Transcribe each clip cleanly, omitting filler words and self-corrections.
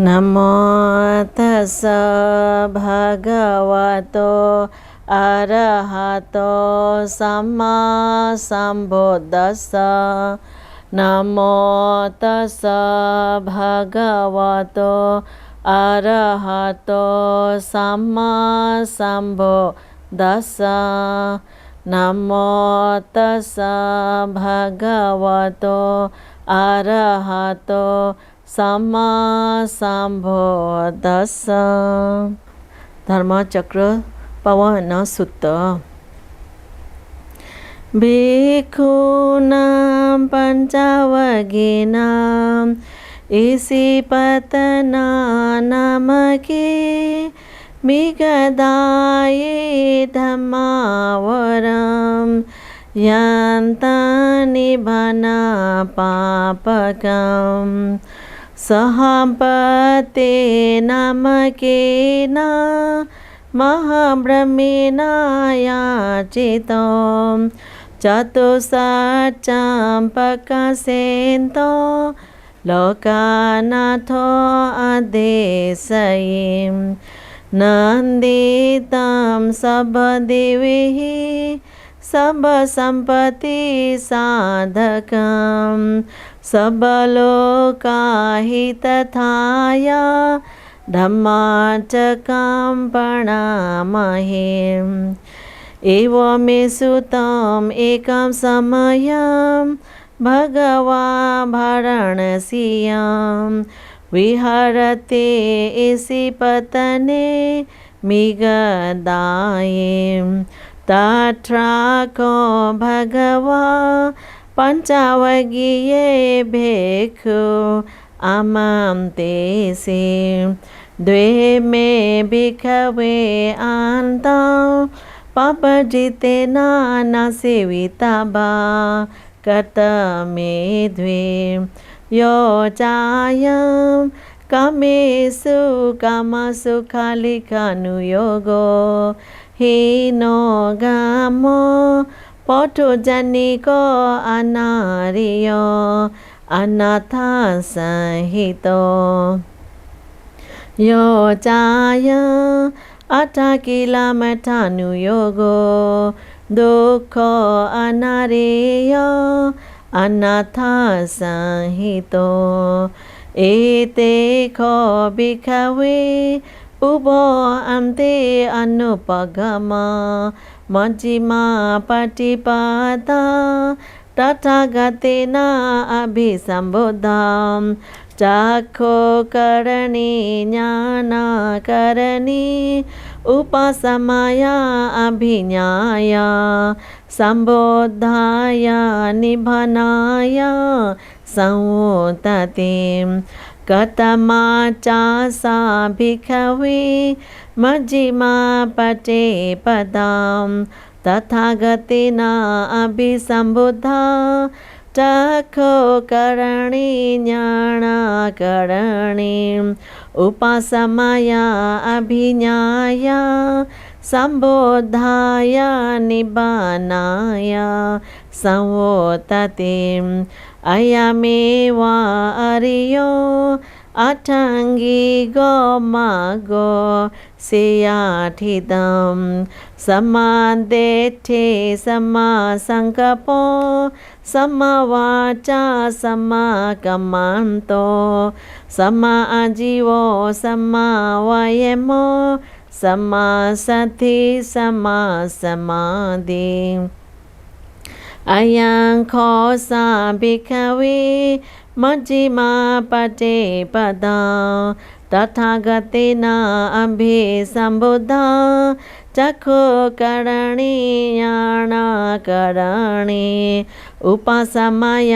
नमो तस्स भगवतो अरहतो सम्मा सम्बुद्दस्स। नमो तस्स भगवतो अरहतो सम्मा सम्बुद्दस्स। नमो तस्स भगवतो अरहतो सम्मा सम्बुद्दस्स। धर्मचक्र पवन सुत्त। भिक्षूणां पञ्चवगिनां ईशिपतना नमके मिगदाये धम्मावरं यन्तानिबना पापकम् सहपते नमकेन महाब्रह्मेण याचितं चतुष्षट्चं प्रकाशेन्तो लोकानाथो अदेशयिं नन्दितं सबदेवैः सर्वसम्पत्ति साधकं सबलोकाहितथाय धम्मार्चकं प्रणमामहे। एवमेषुतम् एकं समयं भगवान् वाराणस्यां विहरते ईशिपतने मिगदाये। तत्राको भगवान् पञ्चवगीये भिक्षु आमां तेषे द्वे मे भिक्षवे अन्तं पापजितेन न सेविता वा कर्तमे द्वे यो चायं कामेषु कामसु खालिकानुयोगो हीनो गामो पटुजनिको अनार्यो अनाथा संहितो यो चायं अटकिलमठानुयोगो दुःखो अनार्यो अनाथा संहितो एते को भिक्षवे उभो अन्ते अनुपगमा मज्जिमा पटिपदा तथागतेन अभिसम्बुद्धं चक्षुकरणे ज्ञानकरणे उपशमय अभिज्ञाय सम्बुद्धाय निभनाय संवर्तते। कथमा च सा भिक्षवे मज्जिमा पटिपदां तथागतेन अभिसम्बुद्धा चक्षुकरणे ज्ञानकरणे उपशमय अभिज्ञाय सम्बुद्धाय निबनाय संवर्तते। अयमेव अर्यो अष्टाङ्गिको मार्गो सियाठितं समादिष्ठे समासङ्कल्पो समवाचा समाकम्मन्तो समाजीवो समावयमो समासति समासमाधि। अयं खोसा भिक्षवे मज्जिमा पटिपदां तथागतेन अभिसम्बुद्धा चक्षुकरणे ज्ञानकरणे उपशमय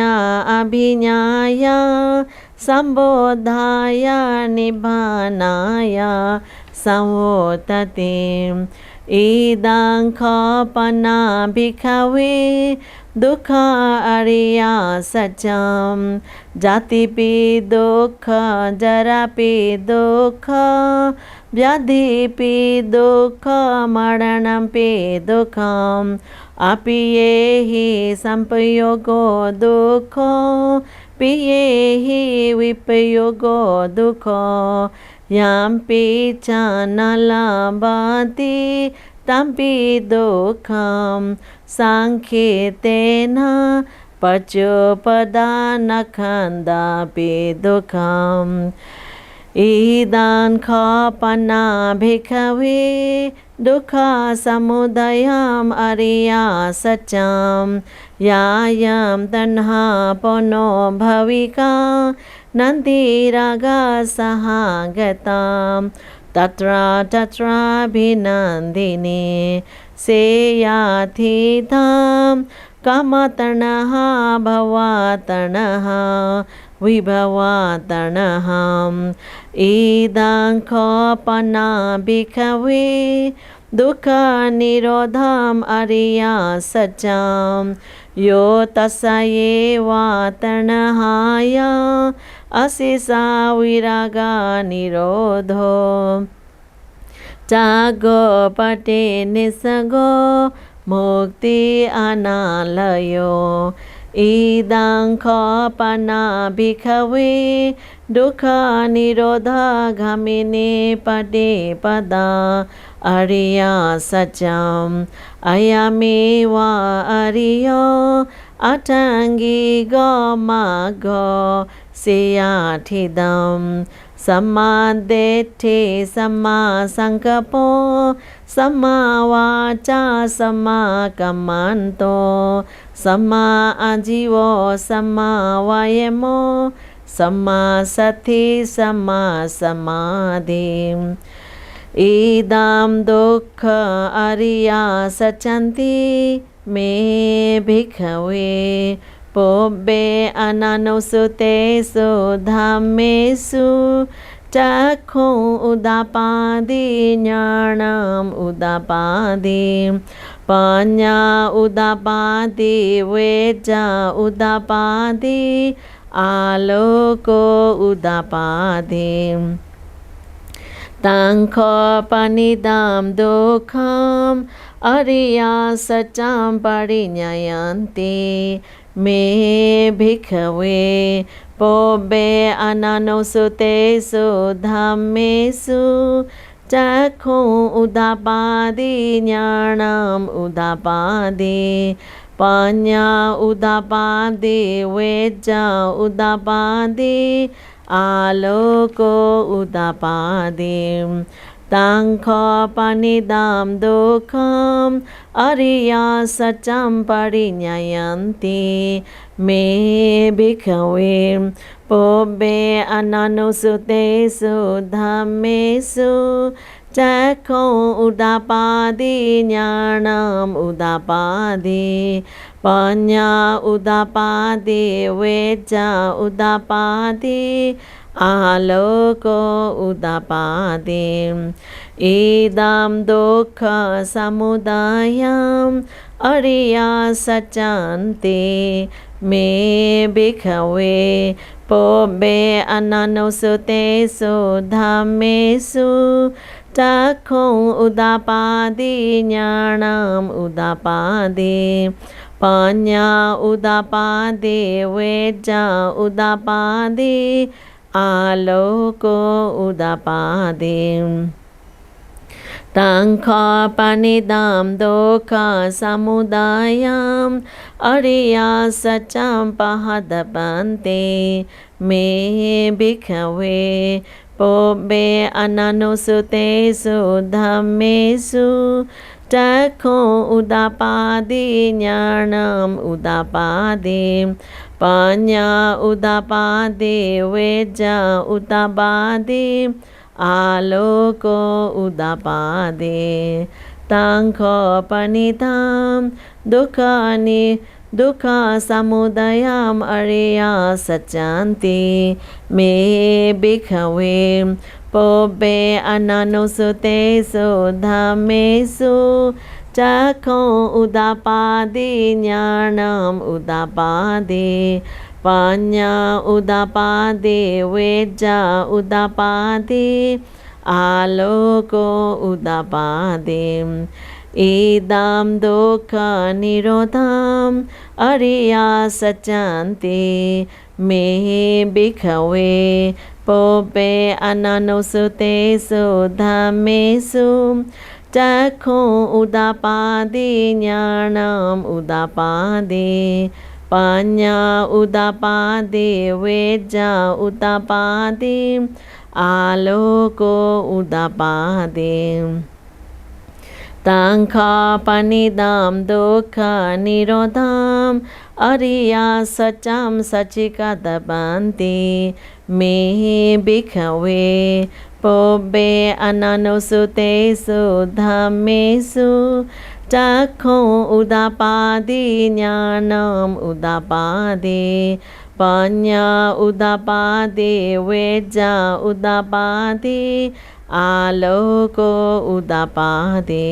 अभिज्ञाय सम्बुद्धाय निबनाय संवर्तते। इदं खपना भिक्षवे दुःख अर्या सत्यं जातिपि दुःख जरापि दुःख व्याधिपि दुःख मरणमपि दुःखम् अपि ये हि संपयोगो दुःखो ปิเยหิวิปโยโกดุโขยามปิจานาลาบาติตัมปิดุขัมสังคิเตนะปัจจุปดานักขันดาปิดุขัมอิดังขอปนาภิกขเวดุขาสมุทัยามอริยสัจจัมยายามตัณหาปโนภวิกานันติราคะสหกตามตัตราตัตราภินันทินีเสยทิธามกามตัณหาภวตัณหาวิภวตัณหามอิดังขอปนาภิกขเวดุขานิโรธามอริยสัจจัมโยตัสสะเยวะตัณหายาอสิสาวิรากานิโรโธจากโกปฏินิสโกมุคติอนาลโยอิดังขอปนาภิกขเวดุขานิโรธาคามินีปฏิปดาอริยสัจจัมอายามิวะอริโยอัตถังกิโกมะโกสิยทิดัมสัมมาเดทธิสัมมาสังกัปโปสัมมาวาจาสัมมากัมมันโตสัมมาอาจิโวสัมมาวายโมสัมมาสัทธิสัมมาสมาธิอิดัมดุขขอริยสัจจันติเมภิกขเวปุบเบอนันโนสุเตสุธัมเมสุจักขุอุดาปาดิญาณัมอุดาปาดิปัญญาอุดาปาดิเวจาอุดาปาดิอาโลโกอุดาปาดิตังขอปณิดามดุขัมอริยสัจจัมปริญญายันติเมภิกขเวปุบเบอนันโนสุเตสุธัมเมสุจักขุอุดาปาดิญาณัมอุดาปาดิปัญญาอุดาปาดิเวจาอุดาปาดิอาโลโกอุดาปาดิตังขอปณิดามดุขัมอริยสัจจัมปริญญายันติเมภิกขเวปุบเบอนันโนสุเตสุธัมเมสุจักขุอุดาปาดิญาณัมอุดาปาดิปัญญาอุดาปาดิเวจาอุดาปาดิอาโลโกอุดาปาดิอิดัมดุขสมุทัยามอริยสัจจันติเมภิกขเวปุบเบอนันโนสุเตสุธัมเมสุจักขุอุดาปาดิญาณัมอุดาปาดิปัญญาอุดาปาดิเวจาอุดาปาดิอาโลโกอุดาปาดิตังขอปณิดามดุขสมุทัยามอริยสัจจัมปหัตปันติเมภิกขเวปุบเบอนันโนสุเตสุธัมเมสุจักขุอุดาปาดิญาณัมอุดาปาดิปัญญาอุดาปาดิเวจาอุดาปาดิอาโลโกอุดาปาดิตังขอปณิธามดุขานิดุขาสมุทัยามอริยสัจจันติเมภิกขเวปุบเบอนันโนสุเตสุธัมเมสุจักขุอุดาปาดิญาณัมอุดาปาดิปัญญาอุดาปาดิเวจาอุดาปาดิอาโลโกอุดาปาดิอิดัมดุขนิโรธามอริยสัจจันติ เมบิขเวโปเปอนันโนสุเตสุธัมเมสุจักขุอุตตปาติญาณัมอุตตปาติปัญญาอุตตปาติเวจจาอุตตปาติอาโลโกอุตตปาติตังคาปนิดามดุขานิโรธามอริยสัจจัมสัจจิกาตปันติเมบิขเวโปเบอนันโนสุเตสุธัมเมสุจักขุอุตตปาติญาณัมอุตตปาติปัญญาอุตตปาติเวจจาอุตตปาติอาโลโกอุตตปาติ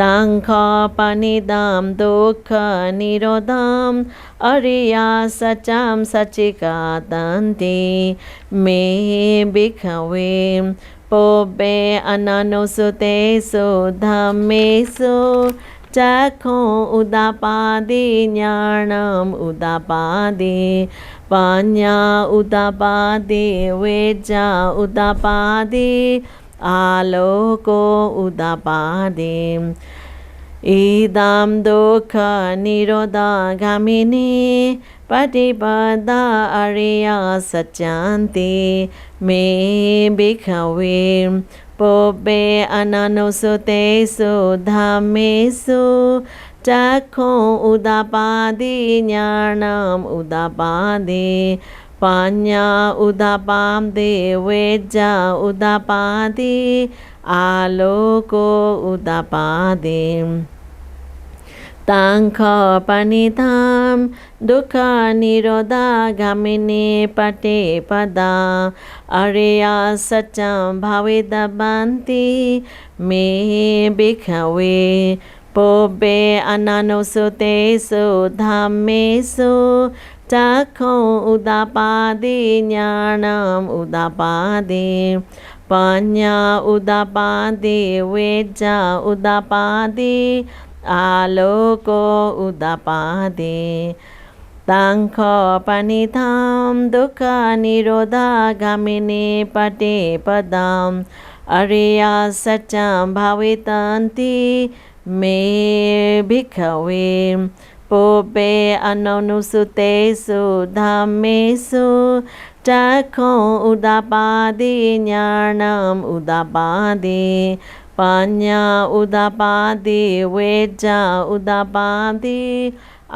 ตังคาปนิดามดุขานิโรธามอริยสัจจัมสัจจิกาตันติเมบิขเวโปเปอนันโนสุเตสุธัมเมสุจักขุอุตตปาติญาณัมอุตตปาติปัญญาอุตตปาติเวจจาอุตตปาติอาโลโกอุตตปาติอิดัมดุขานิโรธากามินีปฏิปทาอริยสัจจันติเมบิขเวโปเปอนันโนสุเตสุธัมเมสุจักขุอุตตปาติญาณัมอุตตปาติปัญญาอุตตปาติเวจจาอุตตปาติอาโลโกอุตตปาติตังคาปนิธามดุขานิโรธากามินีปฏิปดาอริยสัจจัมภาวิตบันติเมบิขเวโปเปอนันโนสุเตสุธัมเมสุจักขุอุตตปาติญาณัมอุตตปาติปัญญาอุตตปาติเวจจาอุตตปาติอาโลโกอุตตปาติตังคาปนิธามดุขานิโรธากามินีปฏิปดามอริยสัจจัมภาวิตันติเมบิขเวโปเปอนันโนสุเตสุธัมเมสุจักขุอุตตปาติญาณัมอุตตปาติปัญญาอุตตปาติเวจจาอุตตปาติ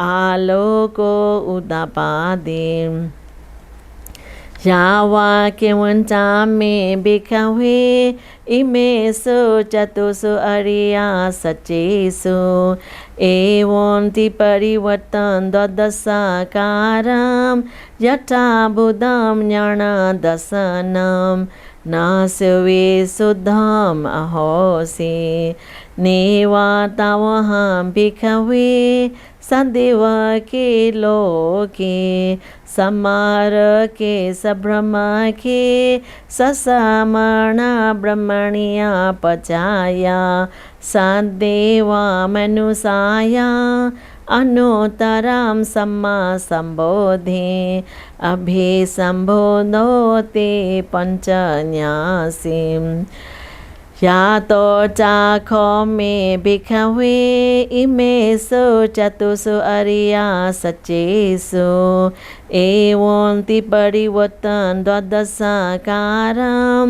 อาโลโกอุตตปาติยาวาเกวันจามิบิขเวอิเมสุจตุสุอริยสัจจิสุเอวันติปริวัตตันดดัสสาการัมยัตถาบุดัมญาณดัสสนัมนาสเวสุดัมอโหสิเนวาตาวหัมบิขเวสันติวะเกโลเกสัมมาระเกสัพพะมะเกสัสสะมานะบรมณียปัจจายาสัตเทวมนุสายาอนุตตรัมสัมมาสัมโพธิอภิสัมโพโนติปัญจญาสิยาโตจาโคเมบิขเวอิเมสุจตุสุอริยสัจจิสุเอวันติปริวัตตันดดัสสาการัม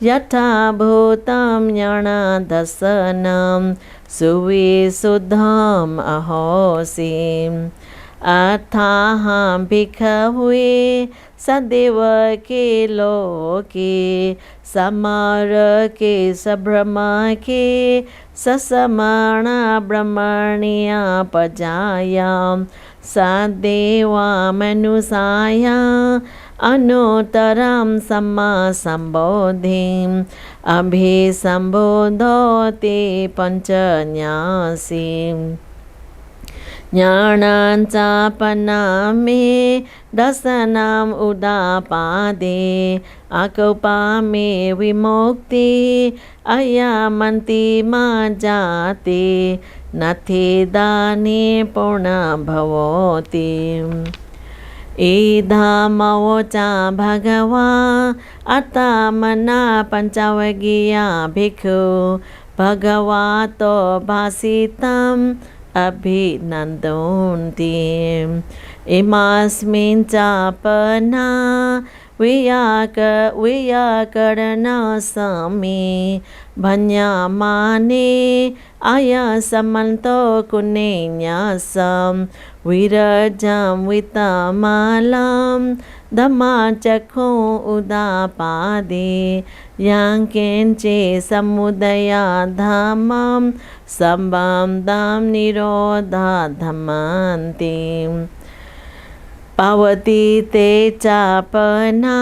ยัตถาภูตัมญาณดัสสนัมสุวิสุดธัมอโหสิอัฏฐาหัมภิกขเวสัตเทวะเกโลเกสัมมาระเกสัพพะมะเกสัสสะมานะบรมณียปัจจายาสัตเทวมนุสายาอนุตตรัมสัมมาสัมโพธิอภิสัมโพโนติปัญจญาสิญาณัญจาปนามิดัสสนัมอุดาปาติอากุปามิวิมุคติอายามันติมาจาตินัตถิดานิปุณภโวติ इदमवोचा भगवा अत्तमना पंचवगिया भिक्षु भगवतो भासितम् अभिनन्दन्ति इमस्मिन् चापना वियाकरणसमि भन्यमाने आयसमन्तो कुनेन्यसं विरजं वितमलं धम्मचक्षु उदापादे यङ्किञ्चे समुदया धम्मं सम्बन्धं निरोधधमन्ति पावती ते चापना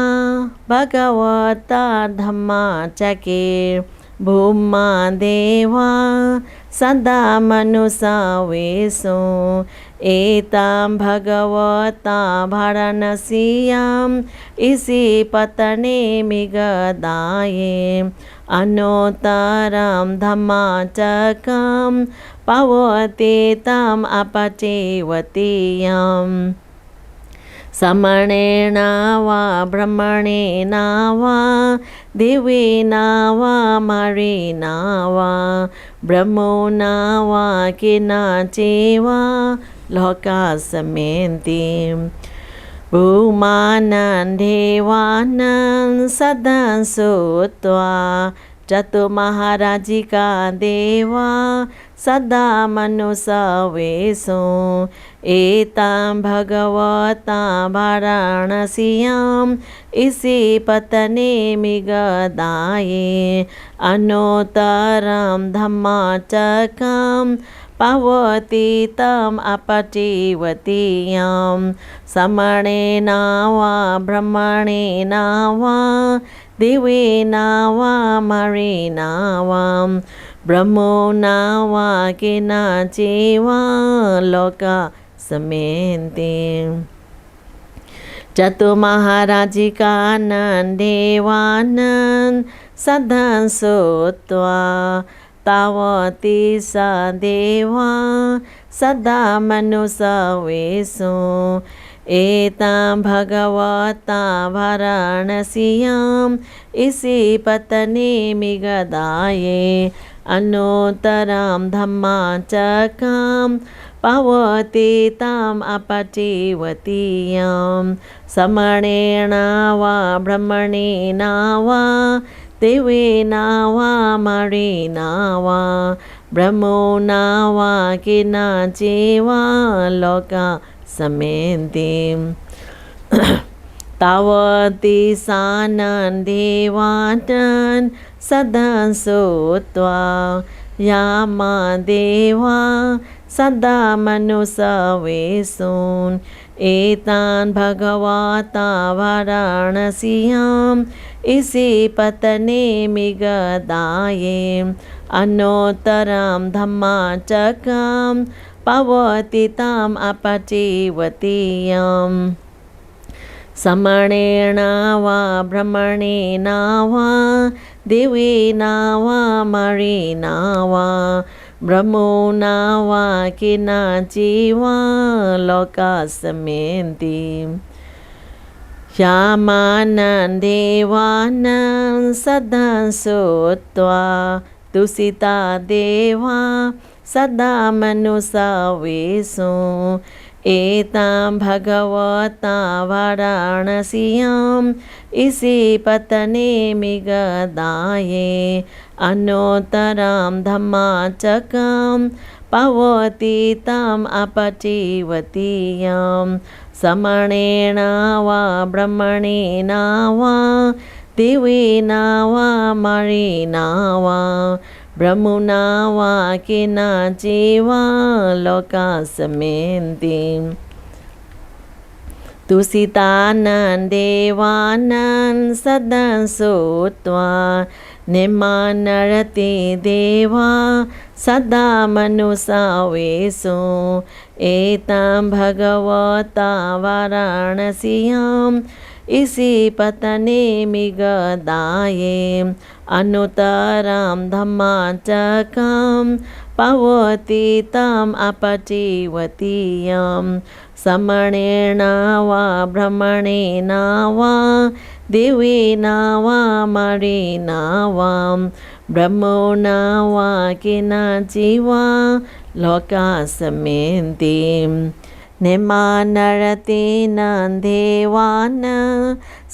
भगवता धम्मचके भूमा देवा सदा मनुषावेशो एतां भगवता वाराणस्याम् इसी पतने मिगदाये अनोत्तरं धम्मचकं पावती तम् अपचेवतीयम् समणेन वा ब्रह्मणेन वा देवेन वा मरेण वा ब्रह्मणा वा केनचिवा लोकासमेन्ति भूमानं देवानं सदंसुत्वा चतुर्महाराजिका देवा सदा मनुषावेशो एतां भगवता वाराणस्याम् इसी पतने मिगदाये अनोत्तरं धम्मचकं पावती तम् अपचीवतीयं समणेन वा ब्रह्मणेन वा देवेन वा मरेण वा ब्रह्मणा वा केनचिवा लोकासमेन्ति चतुर्महाराजिकानं देवानं सदंसुत्वा तावती स देवा सदा मनुषावेशो एतां भगवता वाराणस्याम् इसी पतने मिगदाये अनोत्तरं धम्मचकं पावती तम् अपचीवतीयं समणेन वा ब्रह्मणेन वा देवेन वा मरेण वा ब्रह्मणा वा केनचिवा लोकासमेन्ति तावती सानं देवान् सदंसुत्वा यामदेवा सदा मनुषावेशोन् एतान् भगवता वाराणस्याम् इसी पतने मिगदाये अनोत्तरं धम्मचकं पावती तम् अपचीवतीयम् समणेन वा ब्रह्मणेन वा देवेन वा मरेण वा ब्रह्मणा वा केनचिवा लोकासमेन्ति यामानं देवानं सदंसुत्वा तुसिता देवा सदा मनुषावेशो एतां भगवता वाराणस्याम् इसी पतने मिगदाये अनोत्तरं धम्मचकं पावती तम् अपचीवतीयं समणेन वा ब्रह्मणेन वा देवेन वा मरेण वा ब्रह्मणा वा केनचिवा लोकासमेन्ति तुसितानं देवानं सदंसुत्वा निम्नरति देवा सदा मनुषावेशो एतां भगवता वाराणस्याम् इसी पतने मिगदाये अनुत्तरं धम्मचकं पावती तम् अपचीवतीयं समणेन वा ब्रह्मणेन वा देवेन वा मरेण वा ब्रह्मोण वा केनचिवा लोकास्मिन्ति निमानरतेन देवान्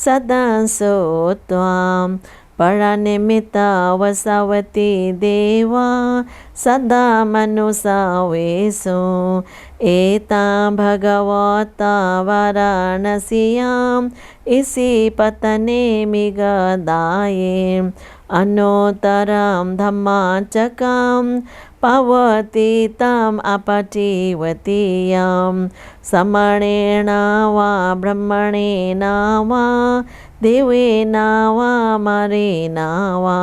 सदंसो त्वां परनिमित्तवसवति देवा सदा मनुसावेषु एतां भगवता वाराणस्याम् इसिपत्तने मिगदाये अनुत्तरं धम्मचक्रं पवति तम् अपजीवतीयं समणेन वा ब्रह्मणेन वा देवेन वा मरेण वा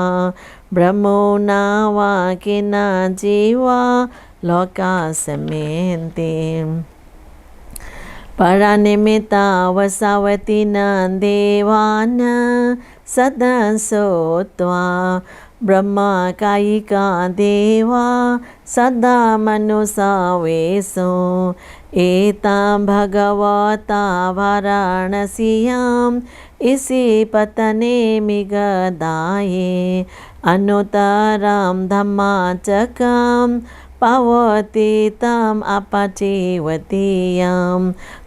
ब्रह्मोण वा केनचिवा लोकास्मिन्ति परनिमित्तवसवति न देवान् सदंसो त्वां ब्रह्मकायिका देवा सदा मनुसावेषु एतां भगवता वाराणस्याम् इसिपत्तने मिगदाये अनुत्तरं धम्मचक्रं पवति तम् अपजीवतीयं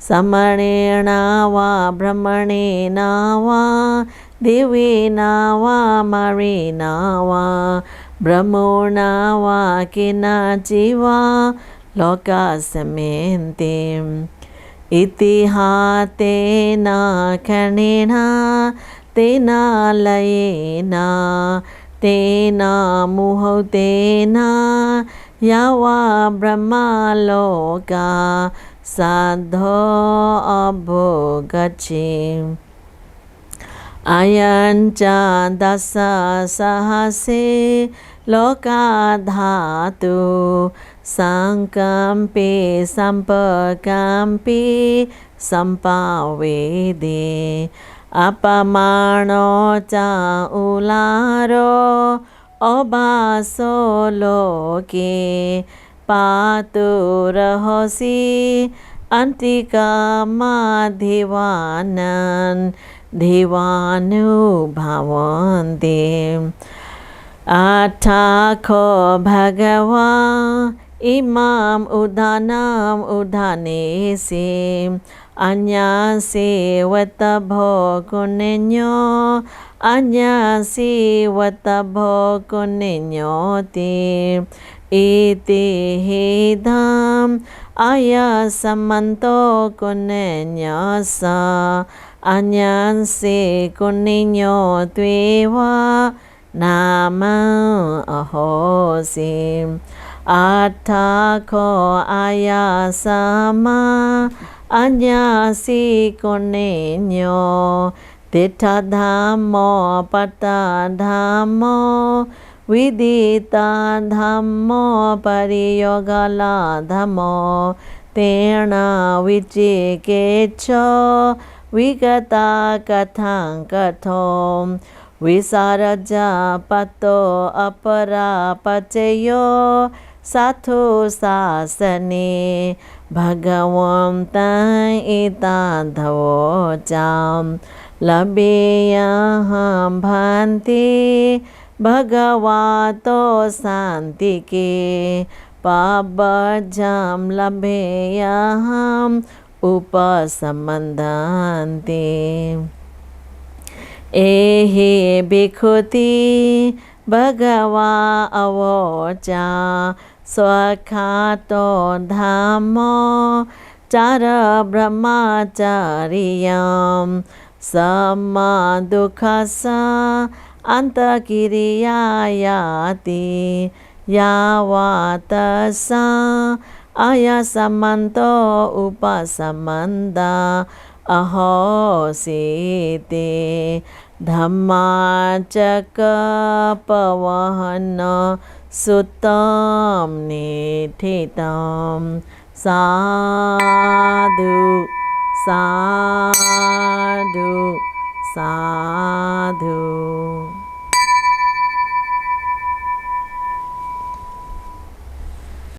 समणेन वा ब्रह्मणेन वा देवेन वा मरेण वा ब्रह्मोण वा केनचिवा लोकास्मिन्ति इतिहातेन खनेन तेन लयेन तेन मुहूर्तेन यावा ब्रह्मलोका साधो अभोगच्छे अयं च दशसहस्रे लोकाधातु संकम्पे संपकम्पे संपावेदे अपमानो च उलारो अबासो लोके पातुरहसि अन्तिकमाधिवानन् देवानुभवन्ति अथाखो भगवा इमाम् उदानम् उदानेसे अन्यसेवतभो कुनिन्यो अन्यसेवतभो कुनिन्योति इति हेदम् अयसमन्तो कुनिन्यस अन्यसे कुनिन्यो त्वेवा नाम अहोसि अथाखो आयासमा अन्यसि कुनिन्यो तिष्ठधम्मो पट्टधम्मो विदितधम्मो परियोगलधम्मो तेन विचिकित्सो विगता कथं कथो विसरज पतो अपरापचयो साधु शासने भगवन्तं एतादवोचां लभेयहं भन्ति भगवतो शान्तिके पावजं लभेयहम् उपसम्बन्धन्ते एहि भिक्षुति भगवा अवोचा स्वखातो धम्मो चार ब्रह्मचर्यं सम्मा दुःखस अन्तकिरियायाति यावतसा अयसमन्तो उपसमन्द अहोसीते धम्माचकपवहन सुतं निठितं साधु साधु साधु।